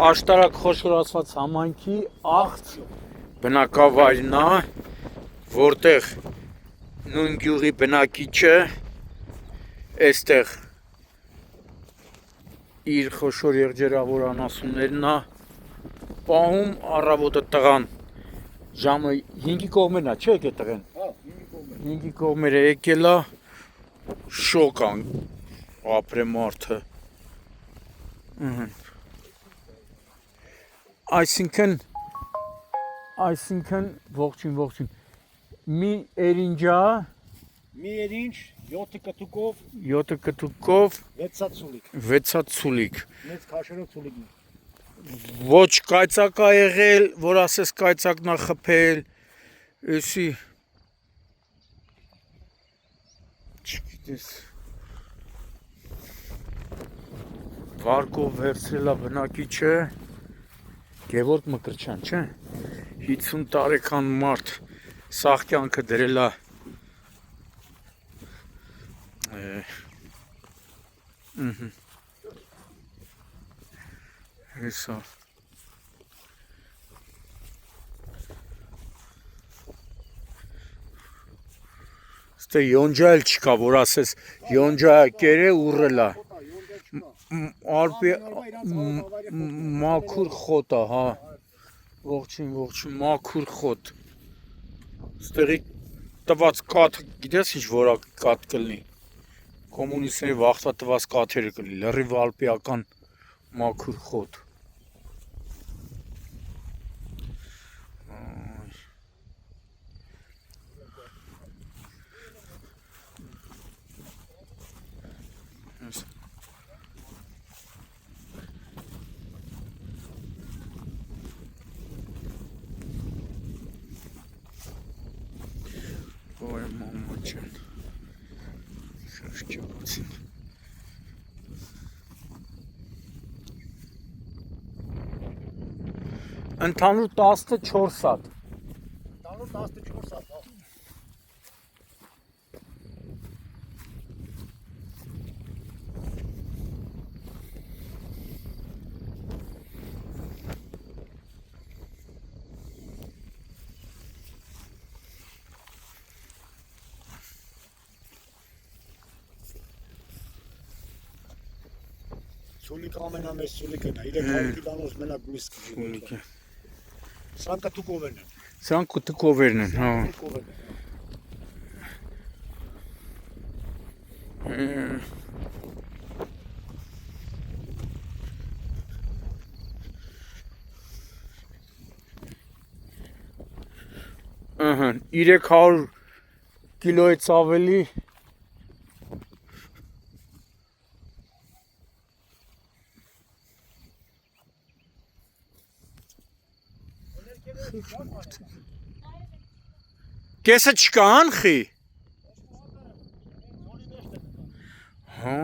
աշտարակ խոշորացված համայնքի աղց բնակավայրն է, որտեղ նույն գյուղի բնակիչը այստեղ իր խոշոր եղջերավոր անասուններն է պահում, առավոտը տղան ժամը 5-ի կողմերն է, չէ՞ եկել տղեն։ 5-ի կողմերը եկել է, շոկ ապրե մարդը։ Այսինքն ողջույն մի էրինջա մի էրինջ 7 կտուկով 7 կտուկով 6 ցուլիկ մեծ քաշերով ցուլիկն ոչ կայծակ է եղել, որ ասես կայծակն է խփել, էսի չգիտես վարկով վերցրել է բնակիչը Գևորգ Մկրտչյան, չէ՞, 50 տարեկան մարդ սաղ կյանքը դրել է հեսա ստե յոնջա էլ չկա, որ ասես յոնջա կերը ուռել է Արբի մաքուր խոտ է, հա, ողջույն, մաքուր խոտ, ստեղի տված կաթ, գիտես ինչ որա կաթ կլնի, կոմունիստների վաղտվա տված կաթերը կլի, լրիվ ալպիական մաքուր խոտ, Ոյ մամա ջան, շրջապացին Ընդհանուր 14 սատ Ընդհանուր 14 սատ, հա Ցուլիկ ամենամեծ ցուլիկն է, 300 կիլոանոց մենակ միս Ցուլիկը Սրանք կտուկովերն են Սրանք կտուկովերն են, հա Ահա, 300 կիլոյից ավելի Կեսը չկա անխի Հա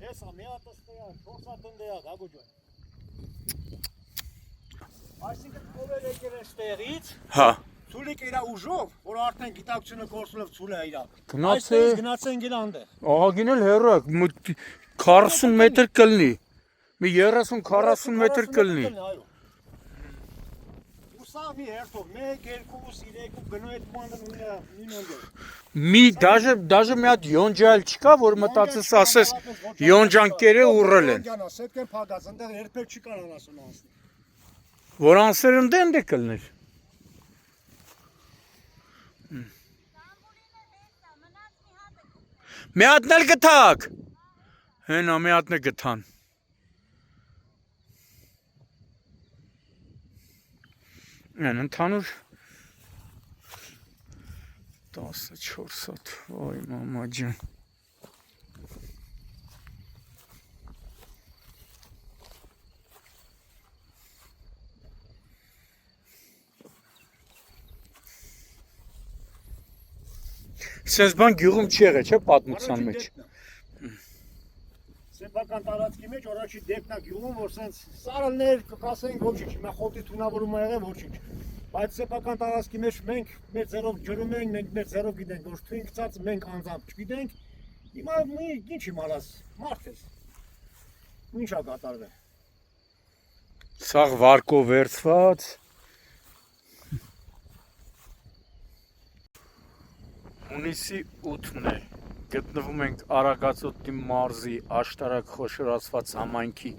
Հեսա մի հատ ստեյա, 4 հատ ընդեյա, Գագո ջան Այսինքն կովեր եկել են ստեղից Հա Ցուլիկը իրա ուժով, որ արդեն գիտակցությունը կորսունով ցուլը իրա Այստեղից գնացեն գել անդեղ Ահագին էլ հեռու է, 40 մետր կլնի Մի 30-40 մետր կլնի Ու սա մի հերթով, 1, 2, 3 գնու այդ բանը նույն անդեղ Մի դաժե մի հատ յոնջա էլ չկա, որ մտածես ասես յոնջան կերը ուռել են Յոնջանա, սետքեն փակած, ընդեղ երբեք չի կարող անասուն անցնել Որ անսեր ընդե կլներ Մի հատն էլ գտակ Հենա մի հատն է գտան Են ընդհանուր 14 հատ, ոյ մամա ջան Սենց բան գյուղում չի եղել, չէ՞ պատմության մեջ Սեփական տարածքի մեջ առաջի դեպքն է գյուղում, որ սենց սարալներ կկասեն ոչինչ, հիմա խոտի թունավորում ա եղել ոչինչ Բայց սեփական տարածքի մեջ մենք մեր ձեռով ջրում ենք, մենք մեր ձեռով գիտենք, որ թույն գծած մենք անձամբ չգիտենք։ Հիմա ինչ իմանաս, մարդ ես։ Ինչա կատարվել։ Սաղ վարկով վերցված։ Հունիսի 8-ն է։ Գտնվում ենք Արագածոտնի մարզի աշտարակ խոշորացված համայնքի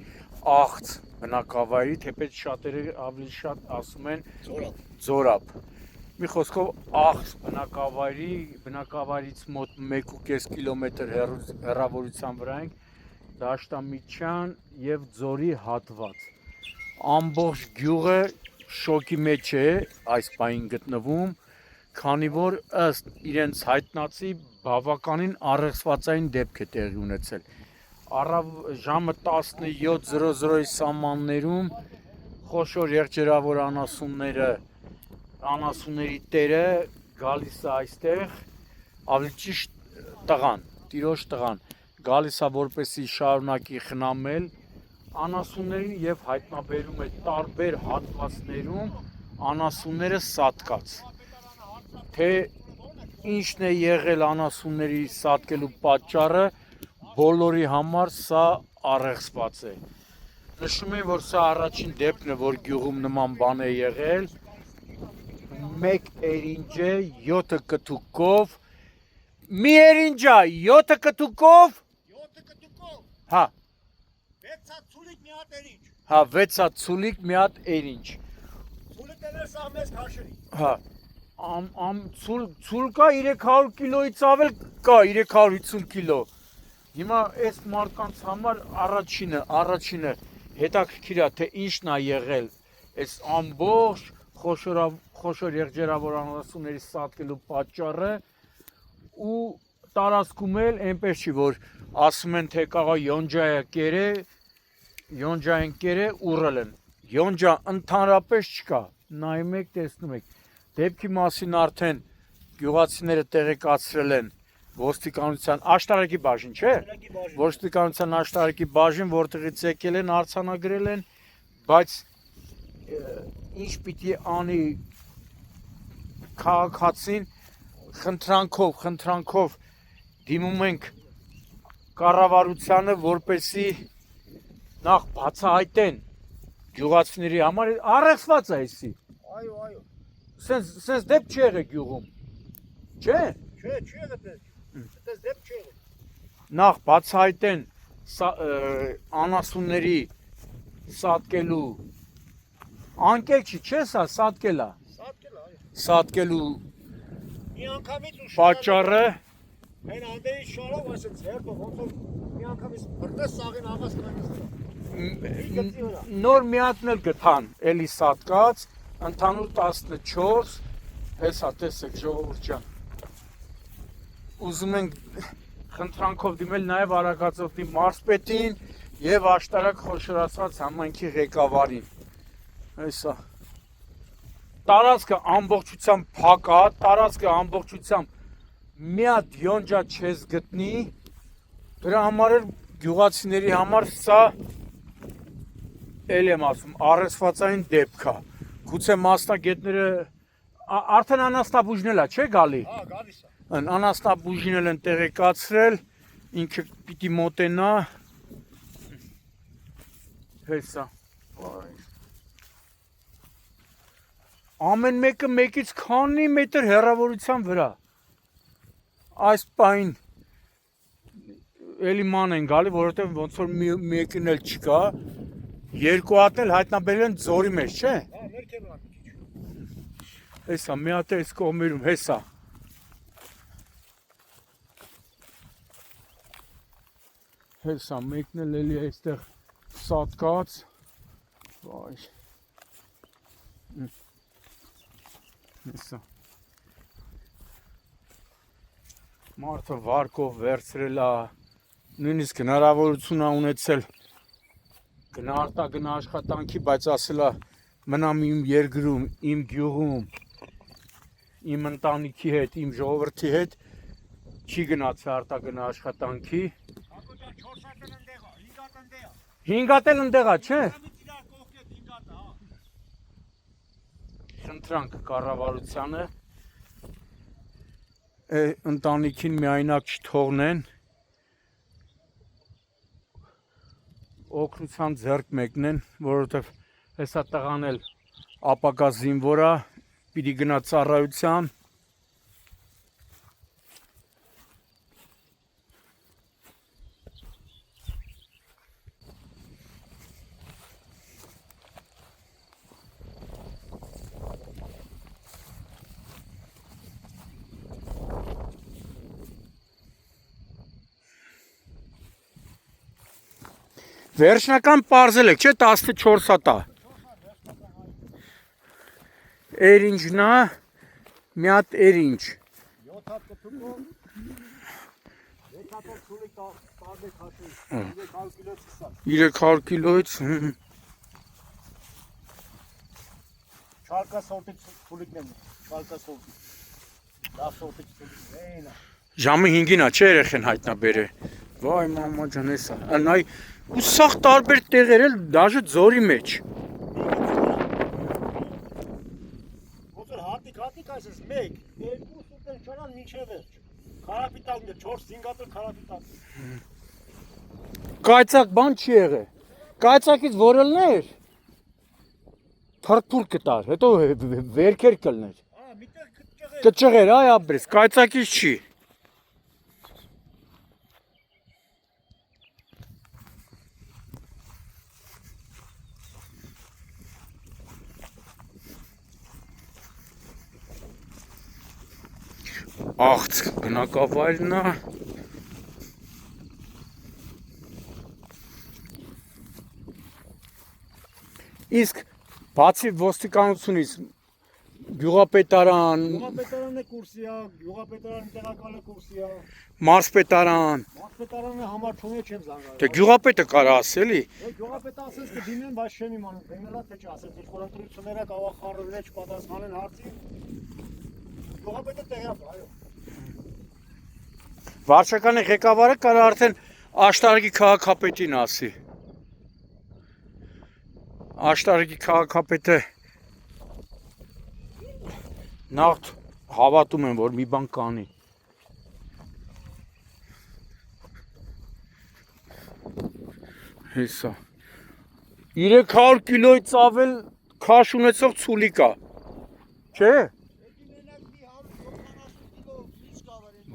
աղց բնակավայրի, թեպետ շատերը ավելի շատ ասում են Ձորապ։ Մի խոսքով աղց բնակավայրից մոտ 1.5 կիլոմետր հեռավորության վրա ենք, Դաշտամիջյան եւ Ձորի հատված։ Ամբողջ գյուղը շոկի մեջ է այս պահին գտնվում, քանի որ ըստ իրենց հայտնածի բավականին առեղծվածային դեպք է տեղի ունեցել։ Ժամը 17:00-ի սահմաններում խոշոր եղջերավոր անասունների տերը գալիս է այստեղ, ավելի ճիշտ տղան, տիրոջ տղան գալիս է որպեսզի շարունակի խնամել անասուններին եւ հայտնաբերում է տարբեր հատվածներում անասունները սատկած։ Թե ինչն է եղել անասունների սատկելու պատճառը, բոլորի համար սա առեղծված է։ Նշում եմ, որ սա առաջին դեպքն է, որ գյուղում նման բան է եղել։ 1 էրինջ է 7 կտուկով։ Մի էրինջա 7 կտուկով։ 7 կտուկով։ Հա։ 6 ցուլիկ մի հատ էրինջ։ Հա, 6 ցուլիկ մի հատ էրինջ։ Ցուլիկները սա մեզ քաշերի։ Հա։ Ցուլ կա 300 կիլոից ավել կա 350 կիլո։ Հիմա այս մարդկանց համար առաջինը հետաքրքիր է, թե ինչն է եղել այս ամբողջ խոշոր եղջերավոր անասունների սատկելու պատճառը ու տարածքում էլ այնպես չի, որ ասում են, թե կաղա յոնջա են կերը ուռել են։ Յոնջա ընդհանրապես չկա, նայում եք, տեսնում եք։ Դեպքի մասին արդեն գյուղացիները տեղեկացրել են ոստիկանության աշտարակի բաժին, չէ՞։ Ոստիկանության աշտարակի բաժին, որտեղից եկել են, արձանագրել են, բայց ինչ պիտի անի քաղաքացին, խնդրանքով դիմում ենք կառավարությանը, որպեսզի նախ բացահայտեն գյուղացիների համար առեղծված է էսի։ Այո։ Սենց դեպք չի եղել գյուղում, չէ՞։ Չէ, չի եղել։ Այդպես դեպք չի եղել։ Նախ բացահայտեն անասունների սատկելու անկել չի, չէ՞ սա սատկել է։ Սատկելու մի անգամից ու պատճառը այն անդերից շարով այսպես հերթով ոնց որ մի անգամից բրտես սաղին աղաս կանես։ նոր մի հատն էլ գտան, էլի սատկած, ընդհանուր 14, հեսա տեսեք ժողովուրդ ջան։ Ուզում ենք խնդրանքով դիմել նաև Արագածոտնի մարզպետին եւ աշտարակ խոշորացված համայնքի ղեկավարին։ Հեսա տարածքը ամբողջությամբ փակ է, տարածքը ամբողջությամբ մի հատ յոնջա չես գտնի, դրա համար էլ գյուղացիների համար սա էլ եմ ասում, առեղծվածային դեպք է։ Գուցե մասնագետները արդեն անաստաբուժն էլ է, չէ՞ գալի։ Հա, գալիս է։ Անաստաբուժին էլ են տեղեկացրել, ինքը պիտի մոտենա։ Հեսա։ Ամեն մեկը մեկից քանի մետր հեռավորության վրա։ Այս պահին էլի ման են գալի, որովհետև ոնց որ մեկին էլ չկա, երկու հատն էլ հայտնաբերել են Ձորի մեջ, չէ՞։ Հա, ներքևն է մի քիչ։ Հեսա, մի հատ է այս կողմերում, հեսա։ Հեսա, մեկն էլ էլի այստեղ սատկած։ Վայ։ Հեսա։ Մարդը վարկով վերցրել է, նույնիսկ հնարավորություն է ունեցել գնա աշխատանքի, բայց ասել է մնամ իմ երկրում, իմ գյուղում, իմ ընտանիքի հետ, իմ ժողովրդի հետ, չի գնացել արտագնա աշխատանքի։ 4 հատ են ընդեղա, 5 հատ ընդեղա։ 5 հատ էլ ընդեղա, չէ։ Ընտրանք կառավարությանը ընտանիքին միայնակ չթողնեն, օգնության ձեռք մեկնեն, որովհետև հեսա տղան էլ ապագա զինվոր է, պիտի գնա ծառայության։ Վերջնական պարզել եք, չէ, 14 հատա։ Էրինջն է, մի հատ էրինջ։ 7 հատ կթուկով, 6 հատով ցուլիկ տարբեր քաշի, 300 կիլոից սկսած։ 300 կիլոից։ Չարկա սորտի ցուլիկներն են, չարկա սորտի։ Լավ սորտի ցուլիկներ են։ Ժամը 5-ին է, չէ, երեխեն հայտնաբեր է։ Վայ մամա ջան, էսա։ Նայ, ու սաղ տարբեր տեղեր էլ, դաժե ձորի մեջ։ Ոսր հատիկ այսես մեկ, երկու սուտեն չարան մինչև վերջ։ Քարապիտակն է, 4-5 հատ քարապիտակ։ Կայծակ բան չի եղե։ Կայծակից որելներ, թրթուր կտար, հետո վերքեր կլներ։ Միտեղ Կճղեր, այ ապրես, կայծակից չի։ Աղց բնակավայրն է։ Իսկ բացի ոստիկանությունից գյուղապետարան, Գյուղապետարանը կուրսի է, գյուղապետարանի տեղակալը կուրսի է, մարզպետարան, մարզպետարանը համար չունի չեմ զանգարել։ դե գյուղապետը կարա ասելի։ Գյուղապետը ասես կդիմեն, բայց չեմ իմանում, դեմելա թե չասես, ինչ որ ընտրությունները կարող խառնվել չպատասխանեն հարցին։ Գյուղապետը տեղյակ է, այո։ Վարչականի ղեկավարը կարա արդեն Աշտարակի քաղաքապետին ասի։ Աշտարակի քաղաքապետը նախ հավատում եմ, որ մի բան կանի։ Հեսա 300 կիլոից ավել քաշ ունեցող ցուլիկ է։ Չէ։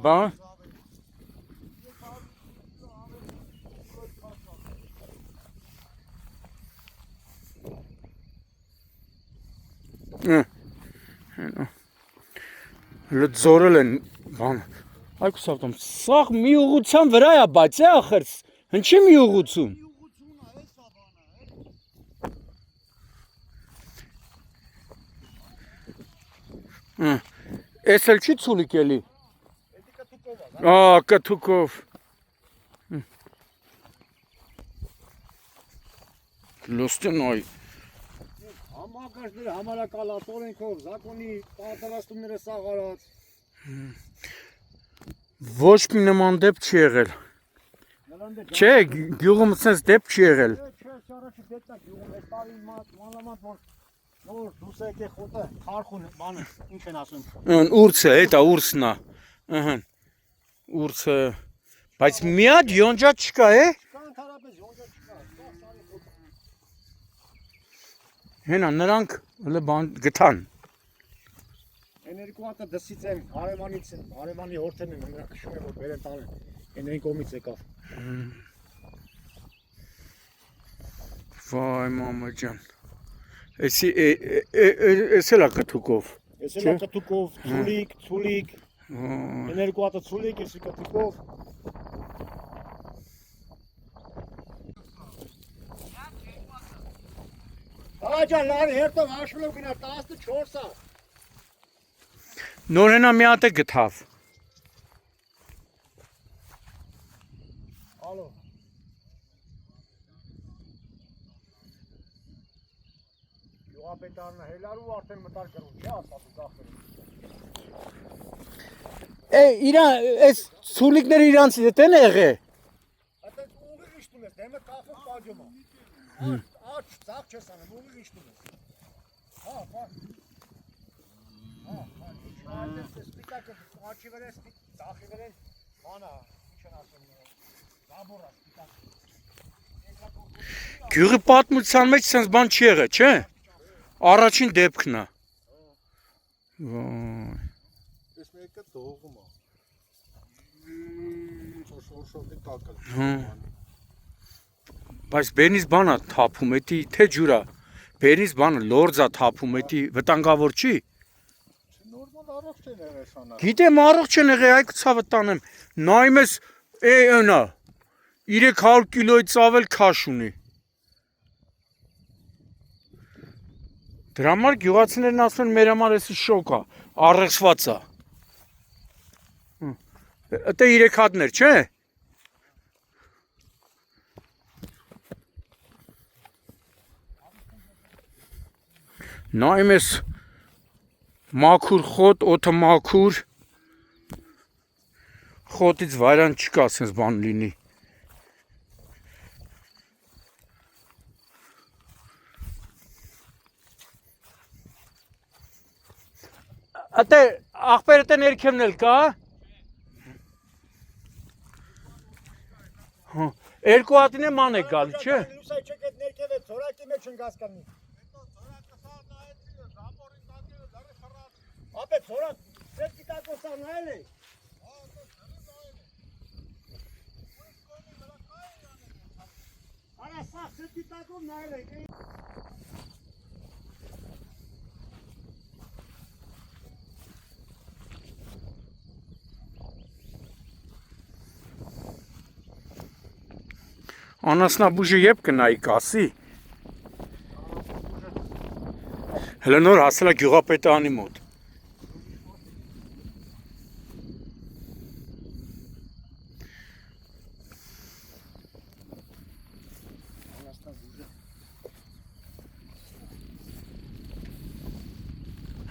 Բան լծորել են բան այ կուսավտում սաղ մի ուղղության վրա է բայց է ախր հնչի մի ուղղություն էս էլ չի ցուլիկ էլի կթուկով լոստեն այ Համակարգները համարակալած օրենքով, զակոնի պատասխանատուները սաղ արած։ Ոչ մի նման դեպք չի եղել։ Չէ, գյուղում sense դեպք չի եղել։ Չէ, առաջի դեպքա գյուղում այս տարի մանրամատ որ նոր դուս եկե խոտը քարխուն բանը ինչ են ասում։ Ուրցը, էտա ուրսն է։ Ահա։ Ուրցը, բայց մի հատ յոնջա չկա, է։ Չկա ընդհանրապես յոնջա չկա, Հենա նրանք հələ բան գտան։ Այն երկու հատը դսից են, հարևանի հորթեն են, նրանք քշում են որ բերեն տանեն։ Այն կողմից եկավ։ Վայ մամա ջան։ Էս էլ է կթուկով։ Էս էլ է կթուկով, ցուլիկ։ Այն երկու հատը ցուլիկ, էսի կթուկով։ Աջան լարի հերթով հաշվելով գնա 14 է։ Նոր հենա մի հատ է գտավ։ Ալո։ Գյուղապետարանը հելարու արդեն մտար կրում, չի ասածու կախվելու։ Իրան, այս ցուլիկները իրանց հետ են եղե։ Այդպես ուղիղ իշտում ես, դեմը կախով պաջում է։ Աչ, ծաղ չես անում, ուղիղ իշտում ես։ Հա, աչի վրես, ծախի վրեն, մանա, ինչ են ասում, լաբորաս, Գյուղի պատմության մեջ sense բան չի եղել, չէ՞։ Առաջին դեպքն է։ Վայ։ Ես մեկը դողում է։ Շոշոշոտի տակը։ Բայց բերնից բանա թափում, էդի թե ջուրա։ Բերնից բանը լորձա թափում, էդի վտանգավոր չի։ Նորմալ առողջ են եղել շանա։ Գիտեմ առողջ են եղել, այ ցավը տանեմ։ Նայում ես այնա 300 կիլոյից ավել քաշ ունի։ Դրա համար գյուղացիներն ասում են մեր համար էսի շոկ է, առեղծված է։ Դա 3 հատներ, չէ՞։ Նայում ես մաքուր խոտ, օդը մաքուր, խոտից վայրան չկա, ասես բան լինի։ Ատե աղբերը տե ներքևն էլ կա։ Երկու հատին է ման է գալի, չէ։ լուսայ չեք էդ ներքև է, ծորակի մեջ են գասկանի։ Ապե ծորակ, ձեր կիտակոսան նայել է։ Արա սաղ ձեր կիտակով նայել է։ Անասնաբուժը եբ կնայի կասի։ Հələ նոր հասել է գյուղապետարանի մոտ։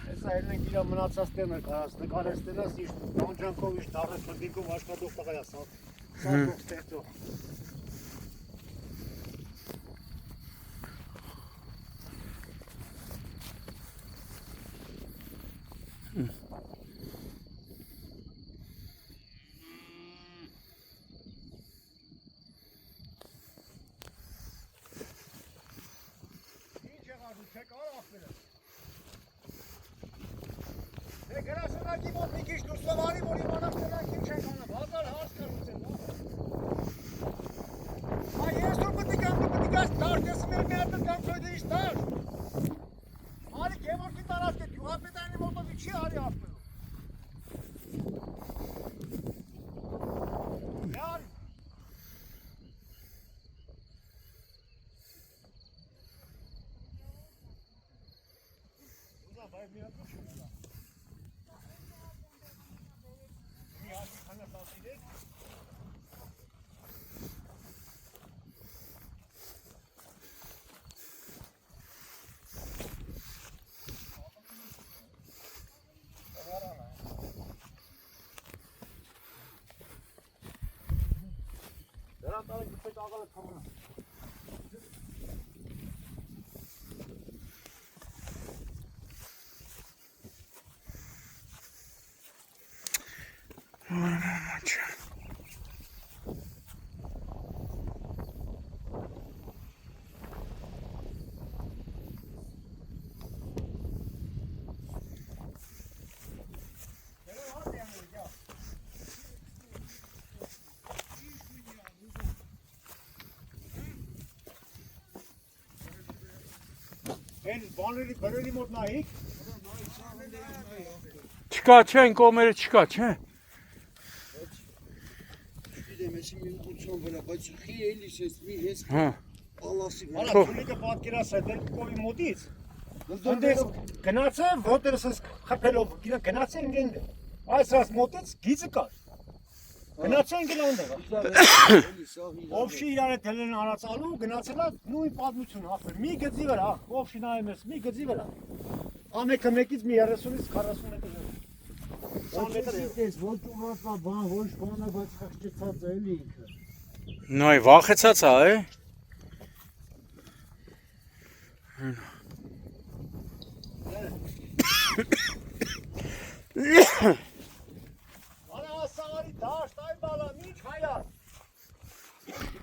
Հեսա ելն ենք իրա մնացած տեմը կարաս, նկարես տենաս իշտ, տանջանքով իշտ դարը չնդիկով աշկատող տղայա սատող ստեղծող։ Գրասնակի մոտ մի քիչ դուրս լավարի, որ իմանաս նրանք ինչ են անում, հազար հարց կրուցեն, այ ես որ պտիկ այս դաշտեսում էր մի հատ կանցոյդը իշ դաշտ։ Արի Գևորգի տարածք է, գյուղապետարանի մոտով չի արի ապնելու։ Յար։ Ուզա բայ մի հատ ուշում է։ Դրանց արեք դպետ աղալը թողնա։ Են բաների բրերի մոտ նայիք։ Չկա, չէ, այն կողմերը չկա, չէ։ Չգիտեմ, ես մի ուղղություն վրա, բայց խի էլիս ես մի հես Հա։ ալասի Արա քունիկը պատկերաս է դեր կովի մոտից։ Ընդես գնացը ոտերս խփելով գնացեն գենդ։ Այս աս մոտից գիծը կար։ Գնացեն գնանդ։ Օֆշի իրար հետ հելեն արածալու գնացելա նույն պատմություն ախր։ Մի գծի վրա, օֆշի նայում ես, մի գծի վրա։ Ամեկը մեկից մի 30-ից 40 մետր։ 20 մետր է։ Ես ոչ ուրացա բան, ոչ բանը, բայց խղճեցած է էլի ինքը։ Նայ վախեցած է,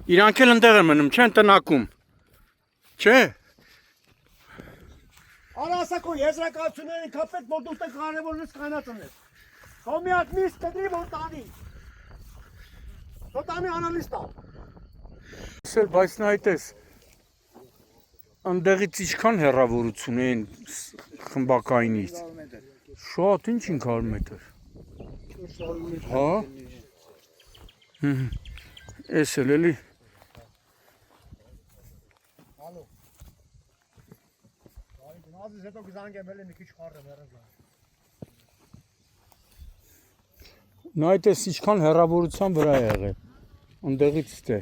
Իրանք էլ ընդեղ են մնում, չեն տնակում։ Չէ։ Արա ասա քո եզրակացությունների կապհետ որ դու տեղ կարևորն կանացն ես։ Քո մի հատ միս կդրի որ տանի։ Տանի անալիստա։ Սել բայց նայտես ընդեղից ինչքան հեռավորություն են խմբակայինից։ Շատ ինչ 500 մետր։ Հա։ Էս էլ էլի։ Ալո։ Գնացից հետո կզանգեմ էլի մի քիչ խառը վերած։ Նայտես ինչքան հեռավորության վրա է եղել։ Ընդեղից դե։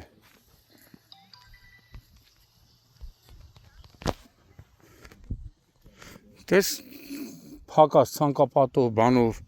Տես փակած ցանկապատով բանով